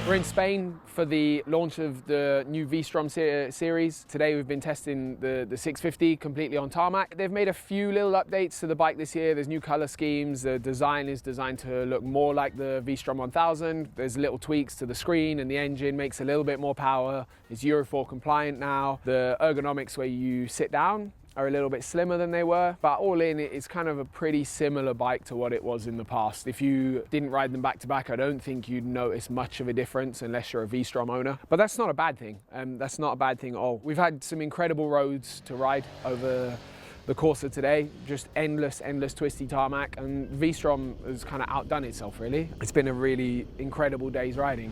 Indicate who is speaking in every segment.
Speaker 1: We're in Spain for the launch of the new V-Strom series. Today we've been testing the 650 completely on tarmac. They've made a few little updates to the bike this year. There's new color schemes. The design is designed to look more like the V-Strom 1000. There's little tweaks to the screen, and the engine makes a little bit more power. It's Euro 4 compliant now. The ergonomics where you sit down are a little bit slimmer than they were, but all in, it's kind of a pretty similar bike to what it was in the past. If you didn't ride them back to back, I don't think you'd notice much of a difference unless you're a V-Strom owner, but that's not a bad thing. That's not a bad thing at all. We've had some incredible roads to ride over the course of today, just endless twisty tarmac, and V-Strom has kind of outdone itself really. It's been a really incredible day's riding.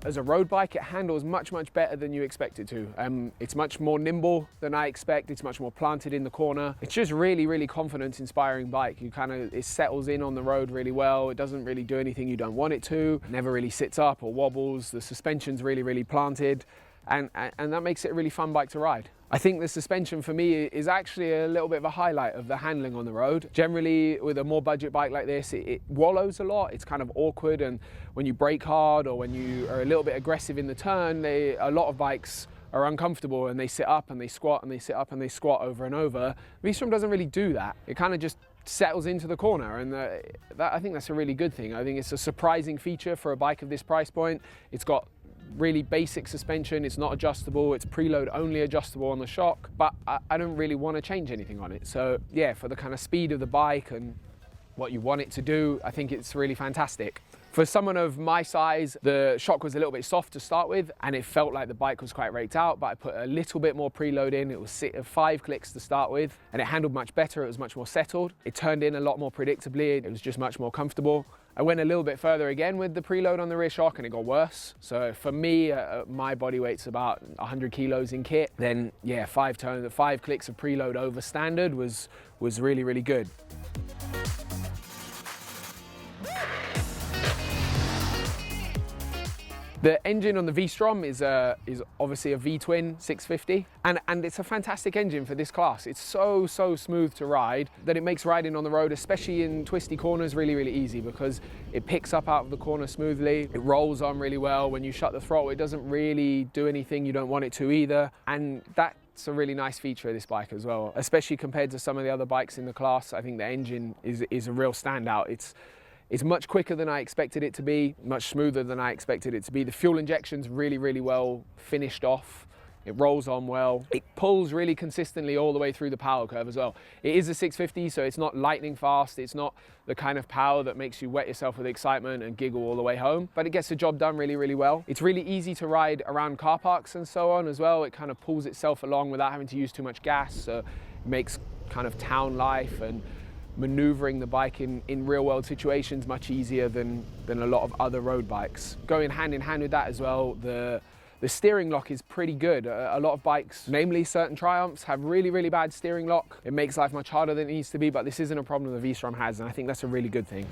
Speaker 1: As a road bike, it handles much better than you expect it to. It's much more nimble than I expect. It's much more planted in the corner. It's just really confidence-inspiring bike. It settles in on the road really well. It doesn't really do anything you don't want it to. It never really sits up or wobbles. The suspension's really planted. And that makes it a really fun bike to ride. I think the suspension for me is actually a little bit of a highlight of the handling on the road. Generally, with a more budget bike like this, it wallows a lot. It's kind of awkward, and when you brake hard or when you are a little bit aggressive in the turn, a lot of bikes are uncomfortable and they sit up and they squat and they sit up and they squat over and over. V-Strom doesn't really do that. It kind of just settles into the corner, and I think that's a really good thing. I think it's a surprising feature for a bike of this price point. It's got really basic suspension, it's not adjustable, it's preload only adjustable on the shock, but I don't really want to change anything on it. So yeah, for the kind of speed of the bike and what you want it to do, I think it's really fantastic. For someone of my size, the shock was a little bit soft to start with, and it felt like the bike was quite raked out, but I put a little bit more preload in. It was 5 clicks to start with, and it handled much better. It was much more settled. It turned in a lot more predictably. It was just much more comfortable. I went a little bit further again with the preload on the rear shock, and it got worse. So for me, my body weight's about 100 kilos in kit. Then yeah, 5 clicks of preload over standard was really good. The engine on the V-Strom is obviously a V-twin 650, and it's a fantastic engine for this class. It's so smooth to ride that it makes riding on the road, especially in twisty corners, really easy, because it picks up out of the corner smoothly. It rolls on really well. When you shut the throttle, it doesn't really do anything you don't want it to either, and that's a really nice feature of this bike as well, especially compared to some of the other bikes in the class. I think the engine is a real standout. It's much quicker than I expected it to be, much smoother than I expected it to be. The fuel injection's really well finished off. It rolls on well. It pulls really consistently all the way through the power curve as well. It is a 650, so it's not lightning fast. It's not the kind of power that makes you wet yourself with excitement and giggle all the way home, but it gets the job done really well. It's really easy to ride around car parks and so on as well. It kind of pulls itself along without having to use too much gas, so it makes kind of town life and maneuvering the bike in real world situations much easier than a lot of other road bikes. Going hand in hand with that as well, the steering lock is pretty good. A lot of bikes, namely certain Triumphs, have really bad steering lock. It makes life much harder than it needs to be, but this isn't a problem the V-Strom has, and I think that's a really good thing.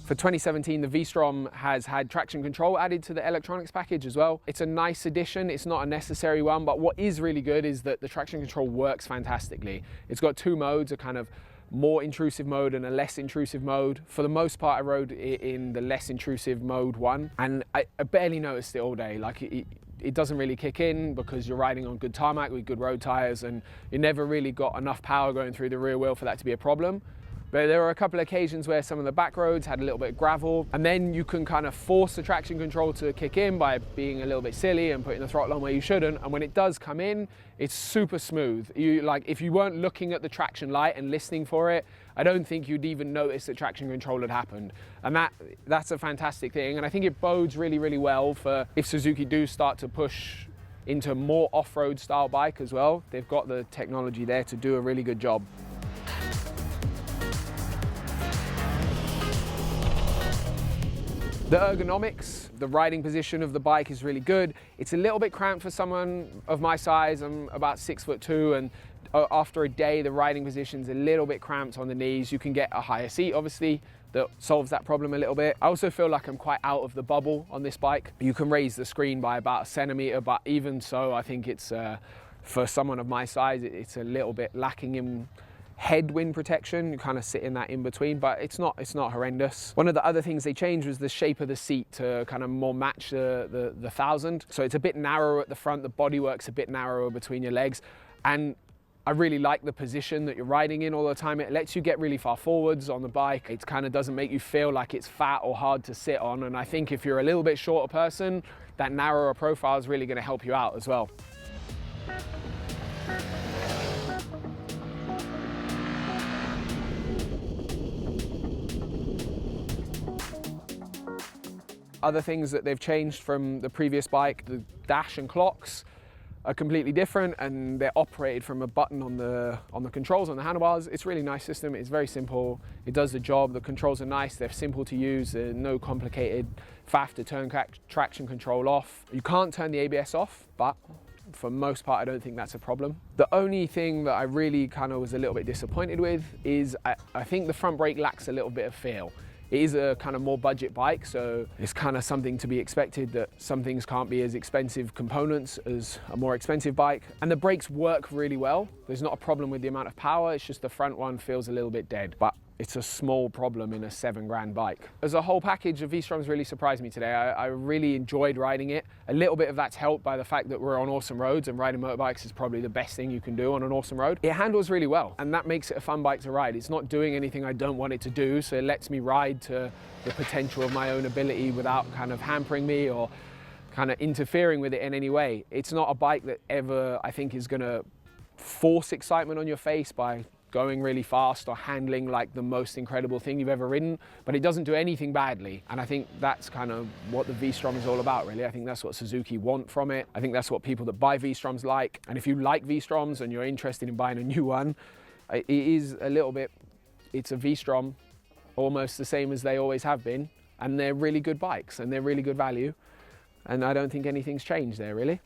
Speaker 1: For 2017, the V-Strom has had traction control added to the electronics package as well. It's a nice addition, it's not a necessary one, but what is really good is that the traction control works fantastically. It's got 2 modes, a kind of more intrusive mode and a less intrusive mode. For the most part, I rode in the less intrusive mode 1, and I barely noticed it all day. Like it doesn't really kick in because you're riding on good tarmac with good road tires, and you never really got enough power going through the rear wheel for that to be a problem. But there were a couple of occasions where some of the back roads had a little bit of gravel, and then you can kind of force the traction control to kick in by being a little bit silly and putting the throttle on where you shouldn't. And when it does come in, it's super smooth. If you weren't looking at the traction light and listening for it, I don't think you'd even notice that traction control had happened. And that's a fantastic thing. And I think it bodes really, really well for if Suzuki do start to push into more off-road style bike as well. They've got the technology there to do a really good job. The ergonomics, the riding position of the bike is really good. It's a little bit cramped for someone of my size. I'm about 6'2", and after a day, the riding position's a little bit cramped on the knees. You can get a higher seat, obviously, that solves that problem a little bit. I also feel like I'm quite out of the bubble on this bike. You can raise the screen by about 1 centimeter, but even so, I think it's, for someone of my size, it's a little bit lacking in headwind protection. You kind of sit in that in between, but it's not horrendous. One of the other things they changed was the shape of the seat to kind of more match the 1000. So it's a bit narrower at the front, the bodywork's a bit narrower between your legs, and I really like the position that you're riding in all the time. It lets you get really far forwards on the bike. It kind of doesn't make you feel like it's fat or hard to sit on, and I think if you're a little bit shorter person, that narrower profile is really going to help you out as well. Other things that they've changed from the previous bike, the dash and clocks are completely different, and they're operated from a button on the controls, on the handlebars. It's a really nice system. It's very simple. It does the job. The controls are nice. They're simple to use. There's no complicated faff to turn traction control off. You can't turn the ABS off, but for most part, I don't think that's a problem. The only thing that I really kind of was a little bit disappointed with is I think the front brake lacks a little bit of feel. It is a kind of more budget bike, so it's kind of something to be expected that some things can't be as expensive components as a more expensive bike. And the brakes work really well. There's not a problem with the amount of power, it's just the front one feels a little bit dead. But it's a small problem in a $7 bike. As a whole package, the V-Strom's really surprised me today. I really enjoyed riding it. A little bit of that's helped by the fact that we're on awesome roads, and riding motorbikes is probably the best thing you can do on an awesome road. It handles really well, and that makes it a fun bike to ride. It's not doing anything I don't want it to do, so it lets me ride to the potential of my own ability without kind of hampering me or kind of interfering with it in any way. It's not a bike that ever, I think, is gonna force excitement on your face by going really fast or handling like the most incredible thing you've ever ridden, but it doesn't do anything badly. And I think that's kind of what the V-Strom is all about, really. I think that's what Suzuki want from it. I think that's what people that buy V-Stroms like. And if you like V-Stroms and you're interested in buying a new one, it is a little bit, it's a V-Strom, almost the same as they always have been. And they're really good bikes and they're really good value. And I don't think anything's changed there, really.